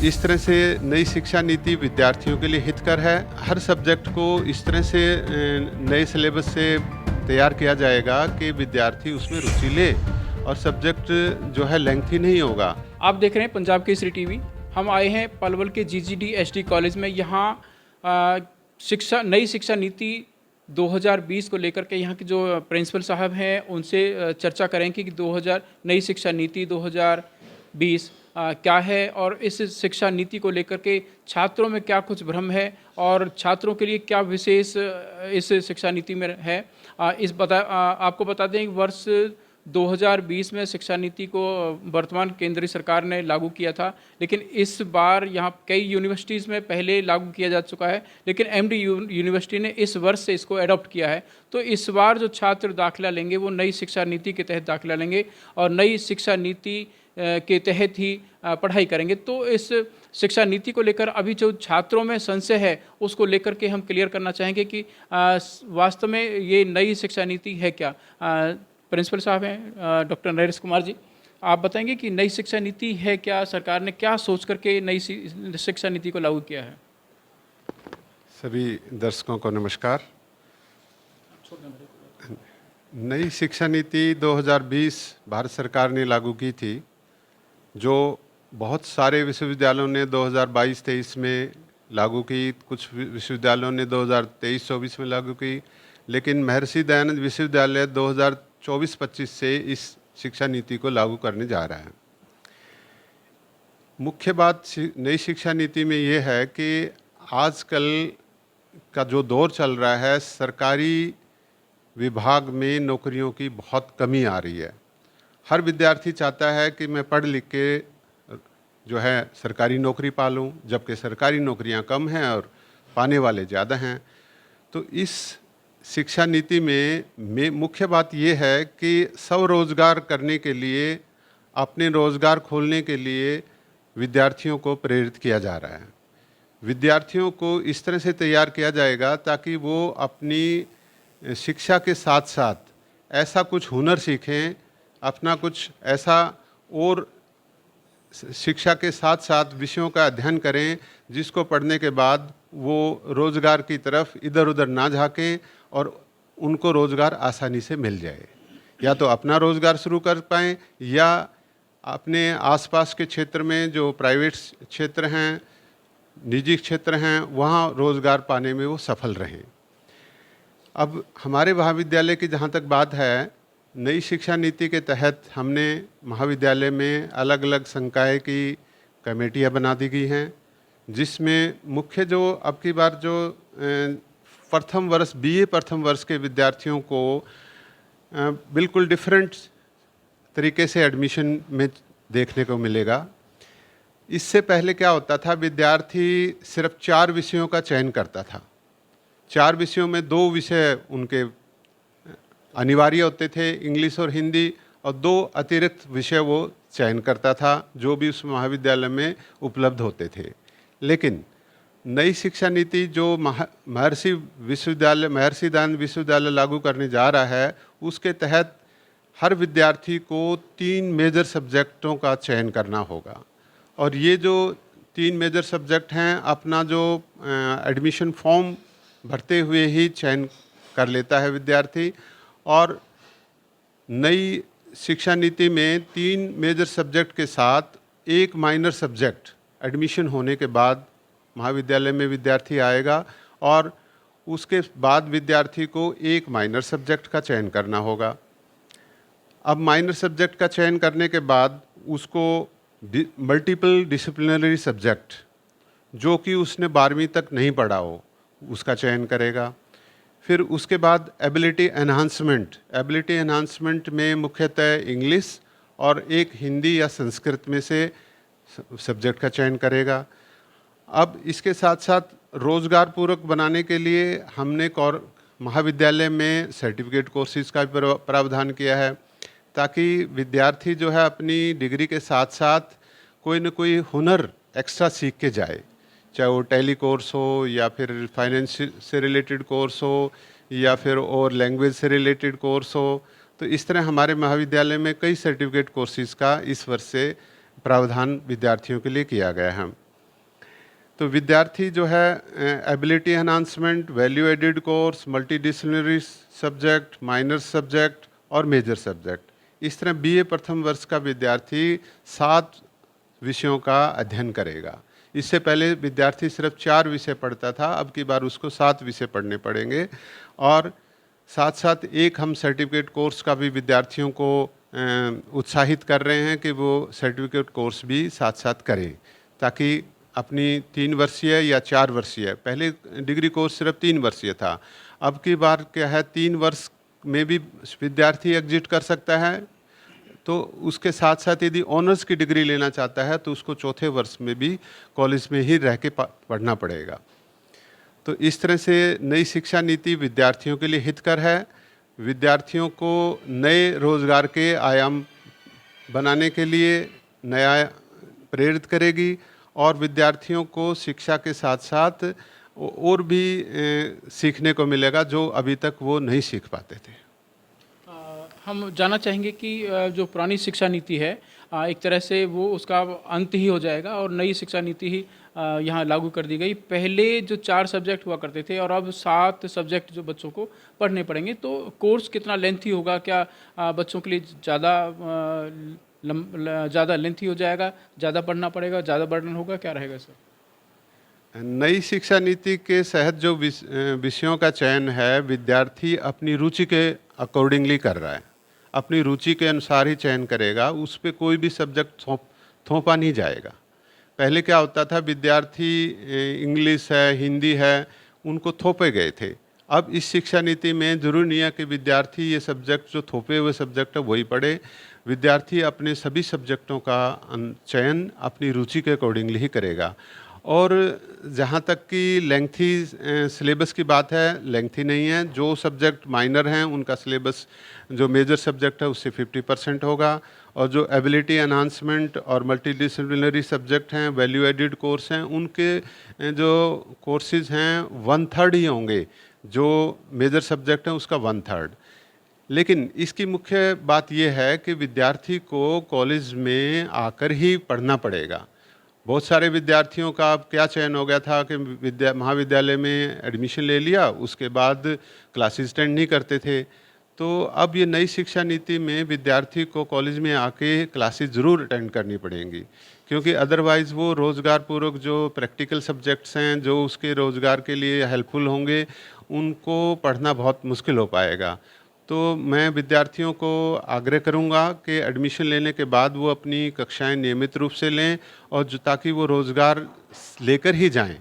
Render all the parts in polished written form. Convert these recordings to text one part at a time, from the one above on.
इस तरह से नई शिक्षा नीति विद्यार्थियों के लिए हितकर है। हर सब्जेक्ट को इस तरह से नए सिलेबस से तैयार किया जाएगा कि विद्यार्थी उसमें रुचि ले और सब्जेक्ट जो है लेंथी नहीं होगा। आप देख रहे हैं पंजाब केसरी टीवी। हम आए हैं पलवल के जीजीडी एसडी कॉलेज में। यहाँ नई शिक्षा नीति 2020 को लेकर के यहाँ के जो प्रिंसिपल साहब हैं उनसे चर्चा करेंगे कि नई शिक्षा नीति 2020 क्या है और इस शिक्षा नीति को लेकर के छात्रों में क्या कुछ भ्रम है और छात्रों के लिए क्या विशेष इस शिक्षा नीति में है। आपको बता दें कि वर्ष 2020 में शिक्षा नीति को वर्तमान केंद्रीय सरकार ने लागू किया था, लेकिन इस बार यहाँ कई यूनिवर्सिटीज़ में पहले लागू किया जा चुका है, लेकिन एमडी यूनिवर्सिटी ने इस वर्ष से इसको एडॉप्ट किया है। तो इस बार जो छात्र दाखिला लेंगे वो नई शिक्षा नीति के तहत दाखिला लेंगे और नई शिक्षा नीति के तहत ही पढ़ाई करेंगे। तो इस शिक्षा नीति को लेकर अभी जो छात्रों में संशय है उसको लेकर के हम क्लियर करना चाहेंगे कि वास्तव में ये नई शिक्षा नीति है क्या। प्रिंसिपल साहब हैं डॉक्टर नरेश कुमार जी, आप बताएंगे कि नई शिक्षा नीति है क्या, सरकार ने क्या सोच करके नई शिक्षा नीति को लागू किया है। सभी दर्शकों को नमस्कार। नई शिक्षा नीति 2020 भारत सरकार ने लागू की थी, जो बहुत सारे विश्वविद्यालयों ने 2022-23 में लागू की, कुछ विश्वविद्यालयों ने 2023-24 में लागू की, लेकिन महर्षि दयानंद विश्वविद्यालय 2024-25 से इस शिक्षा नीति को लागू करने जा रहा है। मुख्य बात नई शिक्षा नीति में ये है कि आजकल का जो दौर चल रहा है, सरकारी विभाग में नौकरियों की बहुत कमी आ रही है। हर विद्यार्थी चाहता है कि मैं पढ़ लिख के जो है सरकारी नौकरी पा लूँ, जबकि सरकारी नौकरियां कम हैं और पाने वाले ज़्यादा हैं। तो इस शिक्षा नीति में मुख्य बात ये है कि स्वरोजगार करने के लिए, अपने रोज़गार खोलने के लिए विद्यार्थियों को प्रेरित किया जा रहा है। विद्यार्थियों को इस तरह से तैयार किया जाएगा ताकि वो अपनी शिक्षा के साथ साथ ऐसा कुछ हुनर सीखें, अपना कुछ ऐसा और शिक्षा के साथ साथ विषयों का अध्ययन करें जिसको पढ़ने के बाद वो रोज़गार की तरफ इधर उधर ना झांकें और उनको रोज़गार आसानी से मिल जाए। या तो अपना रोज़गार शुरू कर पाएँ या अपने आसपास के क्षेत्र में जो प्राइवेट क्षेत्र हैं, निजी क्षेत्र हैं, वहाँ रोज़गार पाने में वो सफल रहें। अब हमारे महाविद्यालय की जहाँ तक बात है, नई शिक्षा नीति के तहत हमने महाविद्यालय में अलग अलग संकाय की कमेटियाँ बना दी गई हैं, जिसमें मुख्य जो अब की बार जो प्रथम वर्ष बीए प्रथम वर्ष के विद्यार्थियों को बिल्कुल डिफरेंट तरीके से एडमिशन में देखने को मिलेगा। इससे पहले क्या होता था, विद्यार्थी सिर्फ 4 विषयों का चयन करता था। 4 विषयों में 2 विषय उनके अनिवार्य होते थे, इंग्लिश और हिंदी, और 2 अतिरिक्त विषय वो चयन करता था जो भी उस महाविद्यालय में उपलब्ध होते थे। लेकिन नई शिक्षा नीति जो महर्षि दयानंद विश्वविद्यालय लागू करने जा रहा है, उसके तहत हर विद्यार्थी को 3 मेजर सब्जेक्टों का चयन करना होगा। और ये जो 3 मेजर सब्जेक्ट हैं, अपना जो एडमिशन फॉर्म भरते हुए ही चयन कर लेता है विद्यार्थी। और नई शिक्षा नीति में 3 मेजर सब्जेक्ट के साथ 1 माइनर सब्जेक्ट एडमिशन होने के बाद महाविद्यालय में विद्यार्थी आएगा और उसके बाद विद्यार्थी को 1 माइनर सब्जेक्ट का चयन करना होगा। अब माइनर सब्जेक्ट का चयन करने के बाद उसको मल्टीपल डिसिप्लिनरी सब्जेक्ट, जो कि उसने 12वीं तक नहीं पढ़ा हो, उसका चयन करेगा। फिर उसके बाद एबिलिटी एनहांसमेंट में मुख्यतः इंग्लिश और एक हिंदी या संस्कृत में से सब्जेक्ट का चयन करेगा। अब इसके साथ साथ रोज़गार पूरक बनाने के लिए हमने महाविद्यालय में सर्टिफिकेट कोर्सेज का भी प्रावधान किया है, ताकि विद्यार्थी जो है अपनी डिग्री के साथ साथ कोई न कोई हुनर एक्स्ट्रा सीख के जाए, चाहे वो टैली कोर्स हो या फिर फाइनेंस से रिलेटेड कोर्स हो या फिर और लैंग्वेज से रिलेटेड कोर्स हो। तो इस तरह हमारे महाविद्यालय में कई सर्टिफिकेट कोर्सेज का इस वर्ष से प्रावधान विद्यार्थियों के लिए किया गया है। तो विद्यार्थी जो है ability enhancement, value added course, multidisciplinary subject, minor subject और मेजर सब्जेक्ट, इस तरह बीए प्रथम वर्ष का विद्यार्थी 7 विषयों का अध्ययन करेगा। इससे पहले विद्यार्थी सिर्फ 4 विषय पढ़ता था, अब की बार उसको 7 विषय पढ़ने पड़ेंगे। और साथ साथ एक हम सर्टिफिकेट कोर्स का भी विद्यार्थियों को उत्साहित कर रहे हैं कि वो सर्टिफिकेट कोर्स भी साथ साथ करें, ताकि अपनी 3 वर्षीय या 4 वर्षीय, पहले डिग्री कोर्स सिर्फ 3 वर्षीय था, अब की बार क्या है 3 वर्ष में भी विद्यार्थी एग्जिट कर सकता है। तो उसके साथ साथ यदि ऑनर्स की डिग्री लेना चाहता है तो उसको चौथे वर्ष में भी कॉलेज में ही रह के पढ़ना पड़ेगा। तो इस तरह से नई शिक्षा नीति विद्यार्थियों के लिए हितकर है, विद्यार्थियों को नए रोजगार के आयाम बनाने के लिए नया प्रेरित करेगी और विद्यार्थियों को शिक्षा के साथ साथ और भी सीखने को मिलेगा जो अभी तक वो नहीं सीख पाते थे। हम जानना चाहेंगे कि जो पुरानी शिक्षा नीति है एक तरह से वो उसका अंत ही हो जाएगा और नई शिक्षा नीति ही यहाँ लागू कर दी गई। पहले जो 4 सब्जेक्ट हुआ करते थे और अब 7 सब्जेक्ट जो बच्चों को पढ़ने पड़ेंगे, तो कोर्स कितना लेंथी होगा? क्या बच्चों के लिए ज़्यादा लेंथी हो जाएगा, ज़्यादा पढ़ना पड़ेगा, ज़्यादा बर्डन होगा, क्या रहेगा सर? नई शिक्षा नीति के तहत जो विषयों का चयन है विद्यार्थी अपनी रुचि के अकॉर्डिंगली कर रहा है, अपनी रुचि के अनुसार ही चयन करेगा, उस पर कोई भी सब्जेक्ट थोपा नहीं जाएगा। पहले क्या होता था, विद्यार्थी इंग्लिश है, हिंदी है, उनको थोपे गए थे। अब इस शिक्षा नीति में जरूरी नहीं है कि विद्यार्थी ये सब्जेक्ट जो थोपे हुए सब्जेक्ट है वही पढ़े, विद्यार्थी अपने सभी सब्जेक्टों का चयन अपनी रुचि के अकॉर्डिंगली ही करेगा। और जहाँ तक कि लेंथी सिलेबस की बात है, लेंथी नहीं है। जो सब्जेक्ट माइनर हैं उनका सिलेबस जो मेजर सब्जेक्ट है उससे 50% होगा, और जो एबिलिटी एनहांसमेंट और मल्टीडिसिप्लिनरी सब्जेक्ट हैं, वैल्यू एडेड कोर्स हैं, उनके जो कोर्सेज हैं 1/3 ही होंगे, जो मेजर सब्जेक्ट हैं उसका 1/3। लेकिन इसकी मुख्य बात यह है कि विद्यार्थी को कॉलेज में आकर ही पढ़ना पड़ेगा। बहुत सारे विद्यार्थियों का अब क्या चयन हो गया था कि महाविद्यालय में एडमिशन ले लिया, उसके बाद क्लासेस अटेंड नहीं करते थे। तो अब ये नई शिक्षा नीति में विद्यार्थी को कॉलेज में आके क्लासेस ज़रूर अटेंड करनी पड़ेंगी, क्योंकि अदरवाइज़ वो रोज़गार पूर्वक जो प्रैक्टिकल सब्जेक्ट्स हैं जो उसके रोज़गार के लिए हेल्पफुल होंगे, उनको पढ़ना बहुत मुश्किल हो पाएगा। तो मैं विद्यार्थियों को आग्रह करूंगा कि एडमिशन लेने के बाद वो अपनी कक्षाएं नियमित रूप से लें और ताकि वो रोज़गार लेकर ही जाएं।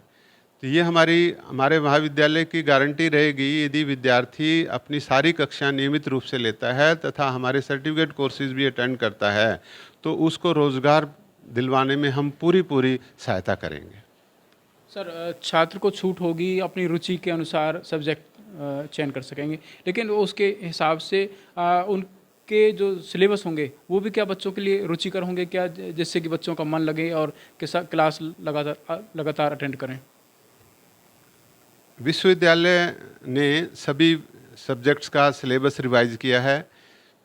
तो ये हमारे महाविद्यालय की गारंटी रहेगी यदि विद्यार्थी अपनी सारी कक्षाएं नियमित रूप से लेता है तथा हमारे सर्टिफिकेट कोर्सेज भी अटेंड करता है, तो उसको रोज़गार दिलवाने में हम पूरी सहायता करेंगे। सर, छात्र को छूट होगी, अपनी रुचि के अनुसार सब्जेक्ट चयन कर सकेंगे, लेकिन उसके हिसाब से उनके जो सिलेबस होंगे वो भी क्या बच्चों के लिए रुचिकर होंगे क्या, जिससे कि बच्चों का मन लगे और क्लास लगातार अटेंड करें? विश्वविद्यालय ने सभी सब्जेक्ट्स का सिलेबस रिवाइज किया है।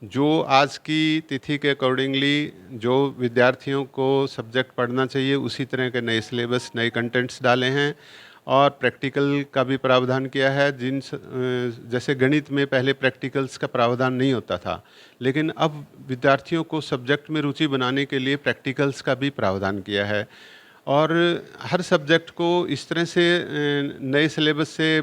जो आज की तिथि के अकॉर्डिंगली जो विद्यार्थियों को सब्जेक्ट पढ़ना चाहिए उसी तरह के नए सिलेबस, नए कंटेंट्स डाले हैं और प्रैक्टिकल का भी प्रावधान किया है। जैसे गणित में पहले प्रैक्टिकल्स का प्रावधान नहीं होता था, लेकिन अब विद्यार्थियों को सब्जेक्ट में रुचि बनाने के लिए प्रैक्टिकल्स का भी प्रावधान किया है। और हर सब्जेक्ट को इस तरह से नए सिलेबस से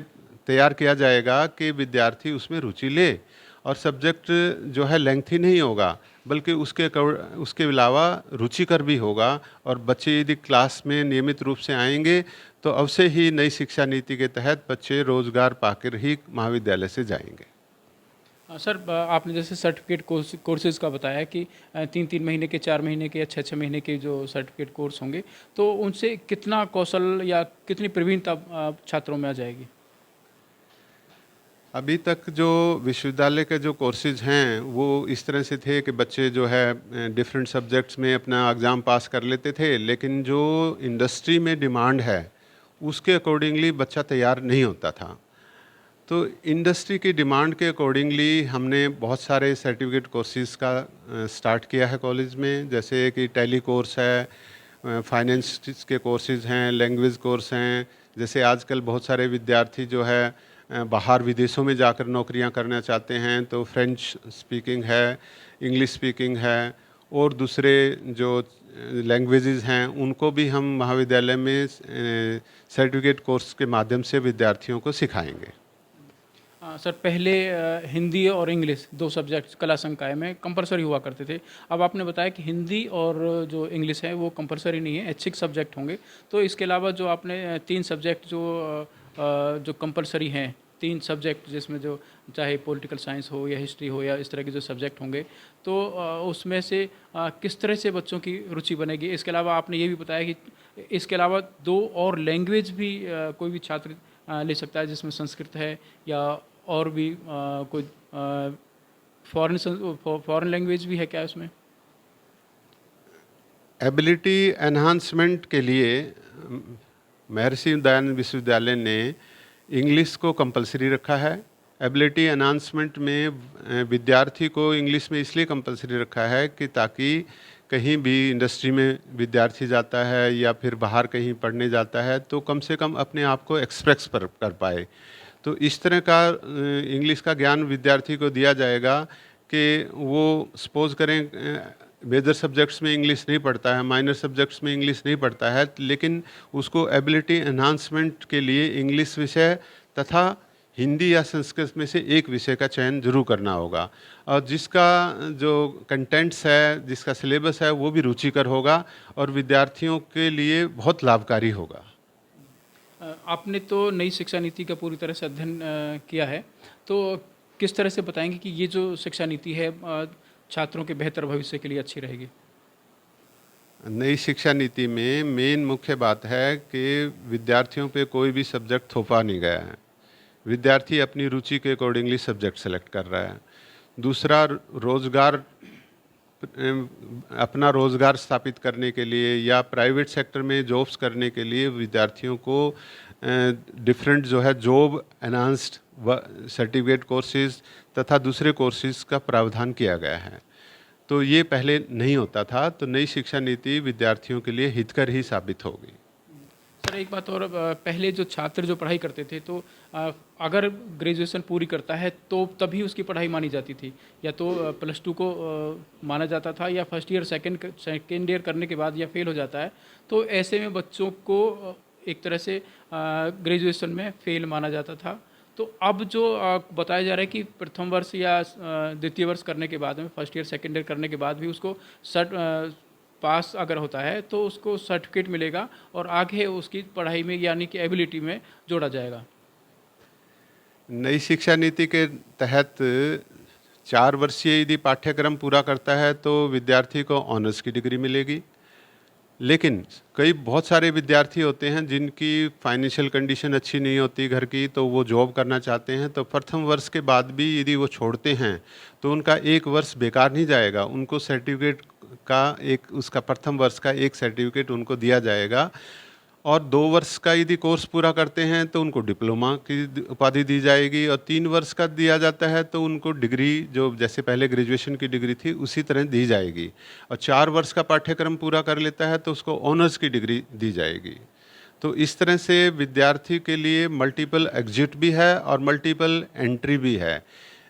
तैयार किया जाएगा कि विद्यार्थी उसमें रुचि ले, और सब्जेक्ट जो है लेंथी नहीं होगा बल्कि उसके अलावा रुचिकर भी होगा। और बच्चे यदि क्लास में नियमित रूप से आएंगे तो अवश्य ही नई शिक्षा नीति के तहत बच्चे रोजगार पाकर ही महाविद्यालय से जाएंगे। सर, आपने जैसे सर्टिफिकेट कोर्सेज का बताया कि 3-3 महीने के, 4 महीने के या 6-6 महीने के जो सर्टिफिकेट कोर्स होंगे, तो उनसे कितना कौशल या कितनी प्रवीणता छात्रों में आ जाएगी? अभी तक जो विश्वविद्यालय के जो कोर्सेज हैं वो इस तरह से थे कि बच्चे जो है डिफरेंट सब्जेक्ट्स में अपना एग्ज़ाम पास कर लेते थे, लेकिन जो इंडस्ट्री में डिमांड है उसके अकॉर्डिंगली बच्चा तैयार नहीं होता था। तो इंडस्ट्री की डिमांड के अकॉर्डिंगली हमने बहुत सारे सर्टिफिकेट कोर्सेज का स्टार्ट किया है कॉलेज में, जैसे कि टैली कोर्स है, फाइनेंस के कोर्सेज हैं, लैंग्वेज कोर्स हैं। जैसे आजकल बहुत सारे विद्यार्थी जो है बाहर विदेशों में जाकर नौकरियां करना चाहते हैं, तो फ्रेंच स्पीकिंग है, इंग्लिश स्पीकिंग है और दूसरे जो लैंग्वेजेस हैं उनको भी हम महाविद्यालय में सर्टिफिकेट कोर्स के माध्यम से विद्यार्थियों को सिखाएंगे। सर पहले हिंदी और इंग्लिश 2 सब्जेक्ट कला संकाय में कंपलसरी हुआ करते थे। अब आपने बताया कि हिंदी और जो इंग्लिश है वो कंपलसरी नहीं है, ऐच्छिक सब्जेक्ट होंगे। तो इसके अलावा जो आपने 3 सब्जेक्ट जो कंपलसरी हैं, 3 सब्जेक्ट जिसमें जो चाहे पॉलिटिकल साइंस हो या हिस्ट्री हो या इस तरह के जो सब्जेक्ट होंगे, तो उसमें से किस तरह से बच्चों की रुचि बनेगी? इसके अलावा आपने ये भी बताया कि इसके अलावा 2 और लैंग्वेज भी कोई भी छात्र ले सकता है, जिसमें संस्कृत है या और भी कोई फॉरेन लैंग्वेज भी है क्या उसमें? एबिलिटी एनहांसमेंट के लिए महर्षि दयानंद विश्वविद्यालय ने इंग्लिश को कंपलसरी रखा है। एबिलिटी एनहांसमेंट में विद्यार्थी को इंग्लिश में इसलिए कंपलसरी रखा है कि ताकि कहीं भी इंडस्ट्री में विद्यार्थी जाता है या फिर बाहर कहीं पढ़ने जाता है तो कम से कम अपने आप को एक्सप्रेस कर पाए। तो इस तरह का इंग्लिश का ज्ञान विद्यार्थी को दिया जाएगा कि वो सपोज करें मेजर सब्जेक्ट्स में इंग्लिश नहीं पढ़ता है, माइनर सब्जेक्ट्स में इंग्लिश नहीं पढ़ता है, लेकिन उसको एबिलिटी एनहांसमेंट के लिए इंग्लिश विषय तथा हिंदी या संस्कृत में से एक विषय का चयन जरूर करना होगा और जिसका जो कंटेंट्स है, जिसका सिलेबस है वो भी रुचिकर होगा और विद्यार्थियों के लिए बहुत लाभकारी होगा। आपने तो नई शिक्षा नीति का पूरी तरह से अध्ययन किया है, तो किस तरह से बताएंगे कि ये जो शिक्षा नीति है छात्रों के बेहतर भविष्य के लिए अच्छी रहेगी? नई शिक्षा नीति में मेन मुख्य बात है कि विद्यार्थियों पे कोई भी सब्जेक्ट थोपा नहीं गया है। विद्यार्थी अपनी रुचि के अकॉर्डिंगली सब्जेक्ट सेलेक्ट कर रहा है। दूसरा, रोज़गार अपना रोज़गार स्थापित करने के लिए या प्राइवेट सेक्टर में जॉब्स करने के लिए विद्यार्थियों को डिफरेंट जो है जॉब एनहांस्ड सर्टिफिकेट कोर्सेज तथा दूसरे कोर्सेज का प्रावधान किया गया है। तो ये पहले नहीं होता था, तो नई शिक्षा नीति विद्यार्थियों के लिए हितकर ही साबित होगी। सर एक बात और, पहले जो छात्र जो पढ़ाई करते थे तो अगर ग्रेजुएशन पूरी करता है तो तभी उसकी पढ़ाई मानी जाती थी, या तो +2 को माना जाता था या फर्स्ट ईयर सेकेंड ईयर करने के बाद या फेल हो जाता है, तो ऐसे में बच्चों को एक तरह से ग्रेजुएशन में फेल माना जाता था। तो अब जो बताया जा रहा है कि प्रथम वर्ष या द्वितीय वर्ष करने के बाद में, फर्स्ट ईयर सेकेंड ईयर करने के बाद भी उसको पास अगर होता है तो उसको सर्टिफिकेट मिलेगा और आगे उसकी पढ़ाई में यानी कि एबिलिटी में जोड़ा जाएगा। नई शिक्षा नीति के तहत 4 वर्षीय यदि पाठ्यक्रम पूरा करता है तो विद्यार्थी को ऑनर्स की डिग्री मिलेगी। लेकिन बहुत सारे विद्यार्थी होते हैं जिनकी फाइनेंशियल कंडीशन अच्छी नहीं होती घर की, तो वो जॉब करना चाहते हैं, तो प्रथम वर्ष के बाद भी यदि वो छोड़ते हैं तो उनका 1 वर्ष बेकार नहीं जाएगा। उनको सर्टिफिकेट का उसका प्रथम वर्ष का एक सर्टिफिकेट उनको दिया जाएगा और 2 वर्ष का यदि कोर्स पूरा करते हैं तो उनको डिप्लोमा की उपाधि दी जाएगी और 3 वर्ष का दिया जाता है तो उनको डिग्री जो जैसे पहले ग्रेजुएशन की डिग्री थी उसी तरह दी जाएगी और 4 वर्ष का पाठ्यक्रम पूरा कर लेता है तो उसको ऑनर्स की डिग्री दी जाएगी। तो इस तरह से विद्यार्थी के लिए मल्टीपल एग्जिट भी है और मल्टीपल एंट्री भी है।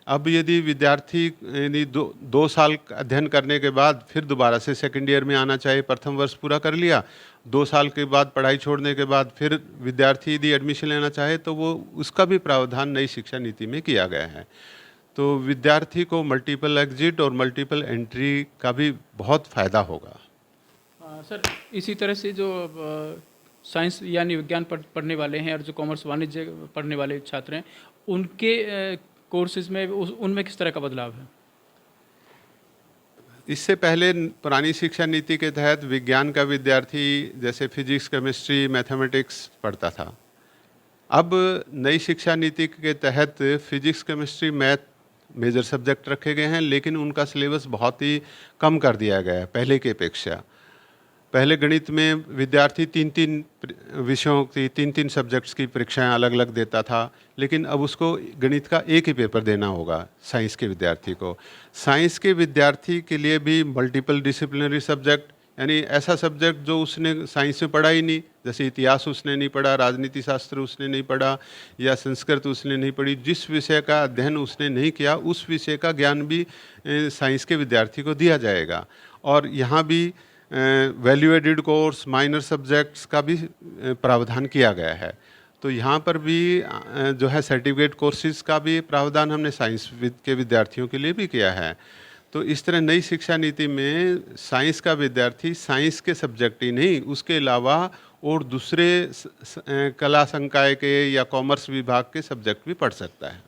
अब यदि विद्यार्थी यदि 2 साल अध्ययन करने के बाद फिर दोबारा से सेकेंड ईयर में आना चाहे, प्रथम वर्ष पूरा कर लिया, 2 साल के बाद पढ़ाई छोड़ने के बाद फिर विद्यार्थी यदि एडमिशन लेना चाहे तो वो उसका भी प्रावधान नई शिक्षा नीति में किया गया है। तो विद्यार्थी को मल्टीपल एग्जिट और मल्टीपल एंट्री का भी बहुत फ़ायदा होगा। सर इसी तरह से जो साइंस यानी विज्ञान पढ़ने वाले हैं और जो कॉमर्स वाणिज्य पढ़ने वाले छात्र हैं उनके कोर्सेज में उनमें किस तरह का बदलाव है? इससे पहले पुरानी शिक्षा नीति के तहत विज्ञान का विद्यार्थी जैसे फिजिक्स, केमिस्ट्री, मैथमेटिक्स पढ़ता था। अब नई शिक्षा नीति के तहत physics, chemistry, math major subject रखे गए हैं, लेकिन उनका सिलेबस बहुत ही कम कर दिया गया है पहले की अपेक्षा। पहले गणित में विद्यार्थी 3-3 विषयों की 3-3 सब्जेक्ट्स की परीक्षाएं अलग अलग देता था, लेकिन अब उसको गणित का एक ही पेपर देना होगा साइंस के विद्यार्थी को। साइंस के विद्यार्थी के लिए भी मल्टीपल डिसिप्लिनरी सब्जेक्ट यानी ऐसा सब्जेक्ट जो उसने साइंस में पढ़ा ही नहीं, जैसे इतिहास उसने नहीं पढ़ा, राजनीति शास्त्र उसने नहीं पढ़ा या संस्कृत उसने नहीं पढ़ी, जिस विषय का अध्ययन उसने नहीं किया उस विषय का ज्ञान भी साइंस के विद्यार्थी को दिया जाएगा। और यहाँ भी value added course, minor subjects का भी प्रावधान किया गया है। तो यहाँ पर भी जो है सर्टिफिकेट कोर्सेज का भी प्रावधान हमने साइंस के विद्यार्थियों के लिए भी किया है। तो इस तरह नई शिक्षा नीति में साइंस का विद्यार्थी साइंस के सब्जेक्ट ही नहीं, उसके अलावा और दूसरे कला संकाय के या कॉमर्स विभाग के सब्जेक्ट भी पढ़ सकता है।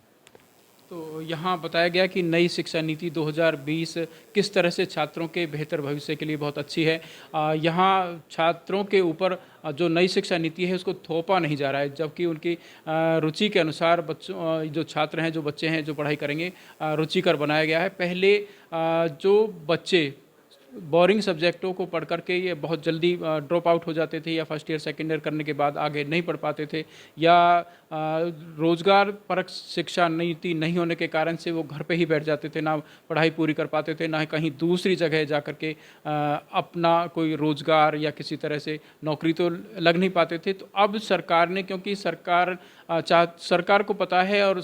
तो यहाँ बताया गया कि नई शिक्षा नीति 2020 किस तरह से छात्रों के बेहतर भविष्य के लिए बहुत अच्छी है। यहाँ छात्रों के ऊपर जो नई शिक्षा नीति है उसको थोपा नहीं जा रहा है, जबकि उनकी रुचि के अनुसार बच्चों जो छात्र हैं, जो बच्चे हैं, जो पढ़ाई करेंगे, रुचिकर बनाया गया है। पहले जो बच्चे बोरिंग सब्जेक्टों को पढ़ करके ये बहुत जल्दी ड्रॉप आउट हो जाते थे या फर्स्ट ईयर सेकेंड ईयर करने के बाद आगे नहीं पढ़ पाते थे, या रोजगार परक शिक्षा नीति नहीं होने के कारण से वो घर पे ही बैठ जाते थे, ना पढ़ाई पूरी कर पाते थे, ना कहीं दूसरी जगह जा कर के अपना कोई रोजगार या किसी तरह से नौकरी तो लग नहीं पाते थे। तो अब सरकार ने, क्योंकि सरकार को पता है और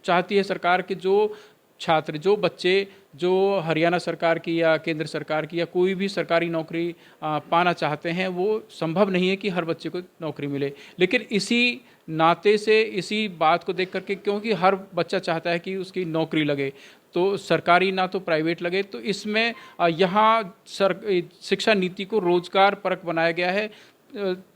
चाहती है सरकार कि जो छात्र, जो बच्चे जो हरियाणा सरकार की या केंद्र सरकार की या कोई भी सरकारी नौकरी पाना चाहते हैं, वो संभव नहीं है कि हर बच्चे को नौकरी मिले। लेकिन इसी नाते से, इसी बात को देख करके, क्योंकि हर बच्चा चाहता है कि उसकी नौकरी लगे, तो सरकारी ना तो प्राइवेट लगे, तो इसमें यहाँ शिक्षा नीति को रोजगार परक बनाया गया है।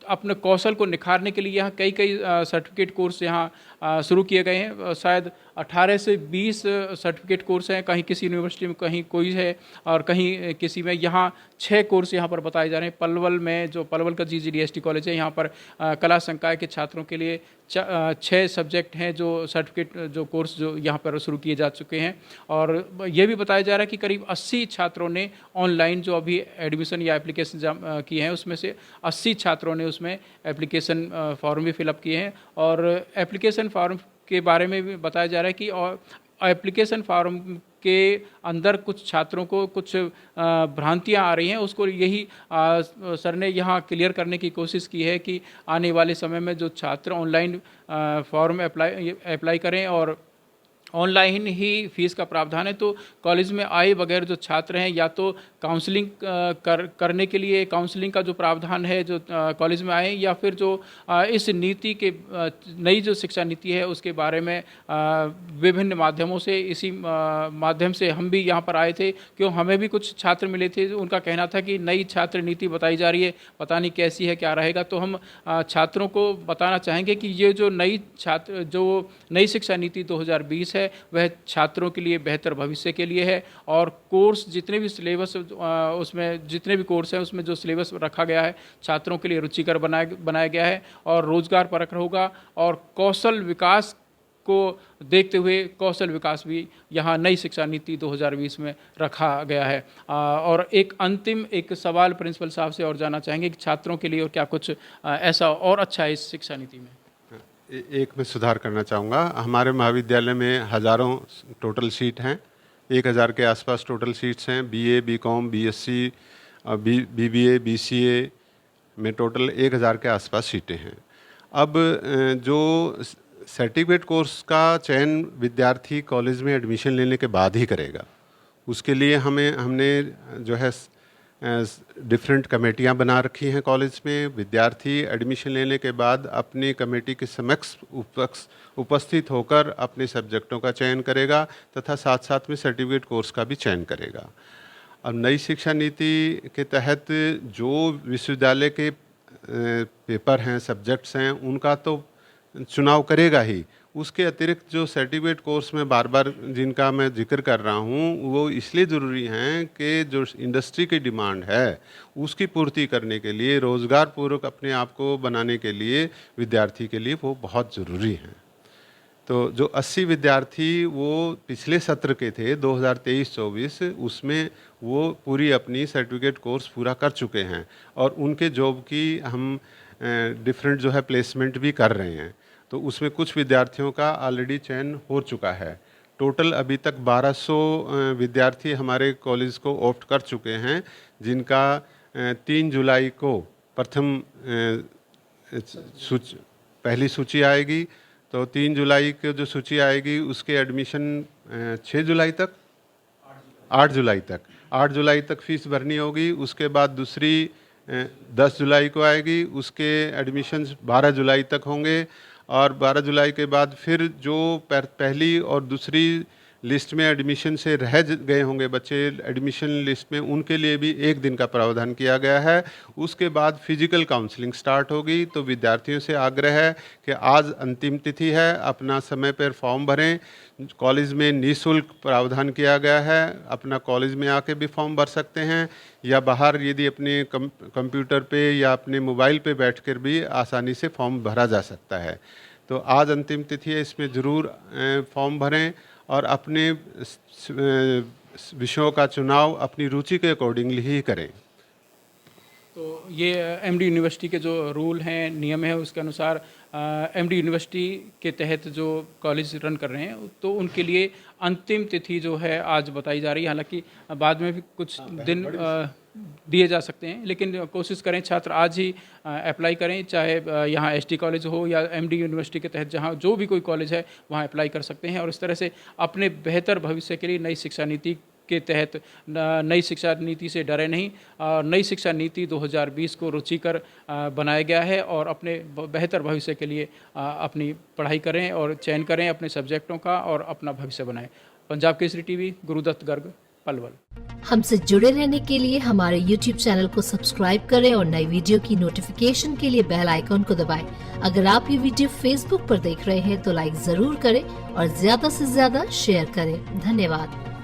अपने कौशल को निखारने के लिए यहाँ कई सर्टिफिकेट कोर्स यहाँ शुरू किए गए हैं। शायद 18 से 20 सर्टिफिकेट कोर्स हैं, कहीं किसी यूनिवर्सिटी में कहीं कोई है और कहीं किसी में। यहाँ 6 कोर्स यहाँ पर बताए जा रहे हैं। पलवल में, जो पलवल का GGDST कॉलेज है, यहाँ पर कला संकाय के छात्रों के लिए 6 सब्जेक्ट हैं जो सर्टिफिकेट, जो कोर्स जो यहाँ पर शुरू किए जा चुके हैं। और ये भी बताया जा रहा है कि करीब 80 छात्रों ने ऑनलाइन जो अभी एडमिशन या एप्लीकेशन किए हैं, उसमें से 80 छात्रों ने उसमें एप्लीकेशन फॉर्म भी फिलअप किए हैं। और एप्लीकेशन फॉर्म के बारे में भी बताया जा रहा है कि और एप्लीकेशन फॉर्म के अंदर कुछ छात्रों को कुछ भ्रांतियां आ रही हैं, उसको यही सर ने यहाँ क्लियर करने की कोशिश की है कि आने वाले समय में जो छात्र ऑनलाइन फॉर्म अप्लाई करें और ऑनलाइन ही फीस का प्रावधान है, तो कॉलेज में आए बगैर जो छात्र हैं, या तो काउंसलिंग करने के लिए काउंसलिंग का जो प्रावधान है जो कॉलेज में आए, या फिर जो इस नीति के नई जो शिक्षा नीति है उसके बारे में विभिन्न माध्यमों से, इसी माध्यम से हम भी यहाँ पर आए थे, क्यों हमें भी कुछ छात्र मिले थे। उनका कहना था कि नई छात्र नीति बताई जा रही है, पता नहीं कैसी है, क्या रहेगा। तो हम छात्रों को बताना चाहेंगे कि ये जो नई शिक्षा नीति 2020 है वह छात्रों के लिए बेहतर भविष्य के लिए है। और कोर्स जितने भी सिलेबस उसमें जितने भी कोर्स हैं उसमें जो सिलेबस रखा गया है छात्रों के लिए रुचिकर बनाया गया है और रोजगार परक होगा। और कौशल विकास को देखते हुए कौशल विकास भी यहाँ नई शिक्षा नीति 2020 में रखा गया है। और एक सवाल प्रिंसिपल साहब से और जानना चाहेंगे कि छात्रों के लिए और क्या कुछ ऐसा और अच्छा है इस शिक्षा नीति में। एक मैं सुधार करना चाहूँगा। हमारे महाविद्यालय में हज़ारों टोटल सीट हैं, 1000 के आसपास टोटल सीट्स हैं। BA, BCom, BSc, BBA, BCA में टोटल 1000 के आसपास सीटें हैं। अब जो सर्टिफिकेट कोर्स का चयन विद्यार्थी कॉलेज में एडमिशन लेने के बाद ही करेगा, उसके लिए हमने जो है डिफरेंट कमेटियां बना रखी हैं कॉलेज में। विद्यार्थी एडमिशन लेने के बाद अपनी कमेटी के समक्ष उपस्थित होकर अपने सब्जेक्टों का चयन करेगा तथा साथ साथ में सर्टिफिकेट कोर्स का भी चयन करेगा। अब नई शिक्षा नीति के तहत जो विश्वविद्यालय के पेपर हैं, सब्जेक्ट्स हैं, उनका तो चुनाव करेगा ही। उसके अतिरिक्त जो सर्टिफिकेट कोर्स में बार बार जिनका मैं जिक्र कर रहा हूँ, वो इसलिए ज़रूरी हैं कि जो इंडस्ट्री की डिमांड है उसकी पूर्ति करने के लिए, रोज़गार पूर्वक अपने आप को बनाने के लिए विद्यार्थी के लिए वो बहुत ज़रूरी हैं। तो जो 80 विद्यार्थी वो पिछले सत्र के थे 2023-24, उसमें वो पूरी अपनी सर्टिफिकेट कोर्स पूरा कर चुके हैं और उनके जॉब की हम डिफरेंट जो है प्लेसमेंट भी कर रहे हैं। तो उसमें कुछ विद्यार्थियों का ऑलरेडी चयन हो चुका है। टोटल अभी तक 1200 विद्यार्थी हमारे कॉलेज को ऑप्ट कर चुके हैं, जिनका 3 जुलाई को पहली सूची आएगी। तो 3 जुलाई को जो सूची आएगी उसके एडमिशन 6 जुलाई तक 8 जुलाई तक फीस भरनी होगी। उसके बाद दूसरी 10 जुलाई को आएगी, उसके एडमिशन्स 12 जुलाई तक होंगे। और 12 जुलाई के बाद फिर जो पहली और दूसरी लिस्ट में एडमिशन से रह गए होंगे बच्चे एडमिशन लिस्ट में, उनके लिए भी 1 दिन का प्रावधान किया गया है। उसके बाद फिजिकल काउंसलिंग स्टार्ट होगी। तो विद्यार्थियों से आग्रह है कि आज अंतिम तिथि है, अपना समय पर फॉर्म भरें। कॉलेज में निःशुल्क प्रावधान किया गया है, अपना कॉलेज में आके भी फॉर्म भर सकते हैं या बाहर यदि अपने कंप्यूटर पे या अपने मोबाइल पे बैठकर भी आसानी से फॉर्म भरा जा सकता है। तो आज अंतिम तिथि है, इसमें ज़रूर फॉर्म भरें और अपने विषयों का चुनाव अपनी रुचि के अकॉर्डिंगली ही करें। तो ये एमडी यूनिवर्सिटी के जो रूल हैं, नियम है, उसके अनुसार एमडी यूनिवर्सिटी के तहत जो कॉलेज रन कर रहे हैं तो उनके लिए अंतिम तिथि जो है आज बताई जा रही है। हालांकि बाद में भी कुछ दिन दिए जा सकते हैं, लेकिन कोशिश करें छात्र आज ही अप्लाई करें, चाहे यहाँ एसटी कॉलेज हो या एमडी यूनिवर्सिटी के तहत जहाँ जो भी कोई कॉलेज है वहाँ अप्लाई कर सकते हैं। और इस तरह से अपने बेहतर भविष्य के लिए नई शिक्षा नीति के तहत नई शिक्षा नीति से डरे नहीं। नई शिक्षा नीति 2020 को रुचिकर बनाया गया है और अपने बेहतर भविष्य के लिए अपनी पढ़ाई करें और चयन करें अपने सब्जेक्टों का और अपना भविष्य बनाएं। पंजाब केसरी टीवी, गुरुदत्त गर्ग, पलवल। हमसे जुड़े रहने के लिए हमारे YouTube चैनल को सब्सक्राइब करें और नई वीडियो की नोटिफिकेशन के लिए बेल आइकॉन को दबाएं। अगर आप ये वीडियो Facebook पर देख रहे हैं तो लाइक जरूर करें और ज्यादा से ज्यादा शेयर करें। धन्यवाद।